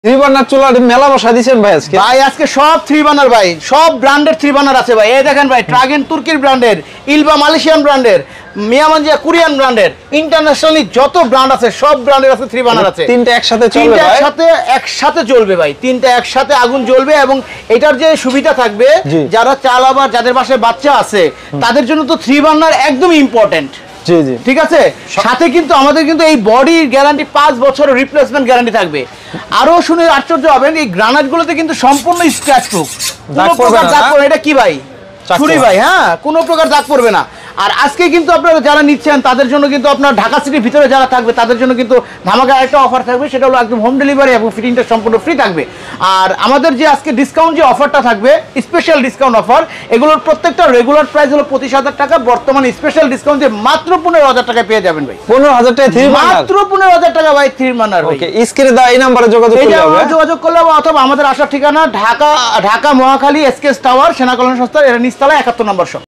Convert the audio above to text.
Three burner চুলা মেলা বসা দিয়েছেন ভাই আজকে? ভাই আজকে সব থ্রি বার্নার ভাই, সব ব্র্যান্ডের থ্রি বার্নার আছে ভাই। এই দেখেন ভাই, ট্রাগেন তুর্কির ব্র্যান্ডের, ইলবা মালয়েশিয়ান ব্র্যান্ডের, মিয়ামানজিয়া কোরিয়ান ব্র্যান্ডের, ইন্টারন্যাশনালি যত ব্র্যান্ড আছে সব ব্র্যান্ডের আছে থ্রি বার্নার আছে। তিনটা একসাথে চলবে? তিনটা একসাথে চলবে ভাই, তিনটা একসাথে আগুন জ্বলবে। এবং এটার যে সুবিধা থাকবে, যারা চালাবার, যাদের বাসায় বাচ্চা আছে তাদের জন্য তো থ্রি বার্নার একদম ইম্পর্টেন্ট। জি জি, ঠিক আছে। সাথে কিন্তু আমাদের কিন্তু এই বডির গ্যারান্টি 5 বছরের রিপ্লেসমেন্ট গ্যারান্টি থাকবে। আরো শুনে আশ্চর্য হবেন, এই গ্রানাইট গুলোতে কিন্তু সম্পূর্ণ স্ক্র্যাচ প্রুফ, কোনো প্রকার দাগ পড়বে। এটা কি ভাই? ছুরি ভাই, হ্যাঁ, কোনো প্রকার দাগ পড়বে না। আর আজকে কিন্তু আপনারা যারা নিচ্ছেন তাদের জন্য কিন্তু আপনার ঢাকা সিটির ভিতরে যারা থাকবে তাদের জন্য কিন্তু ধামাকা একটা অফার থাকবে, সেটা হলো একদম হোম ডেলিভারি এবং ফিটিংটা সম্পূর্ণ ফ্রি থাকবে। আর আমাদের যে আজকে ডিসকাউন্ট যে অফারটা থাকবে, স্পেশাল ডিসকাউন্ট অফার, এগুলোর প্রত্যেকটা রেগুলার প্রাইস হলো 25,000 টাকা, বর্তমানে স্পেশাল ডিসকাউন্ট দিয়ে মাত্র 15,000 টাকায় পেয়ে যাবেন ভাই। 15,000 টাকা থ্রি বার্নার, মাত্র 15,000 টাকা ভাই থ্রি বার্নার। ওকে, স্ক্রিনে দেওয়া এই নম্বরে যোগাযোগ করলে হবে, অথবা আমাদের আসার ঠিকানা ঢাকা মহাখালী এসকেএস টাওয়ার, সেনা কল্যাণ সংস্থার এর নিচতলা 71 নম্বর শপ।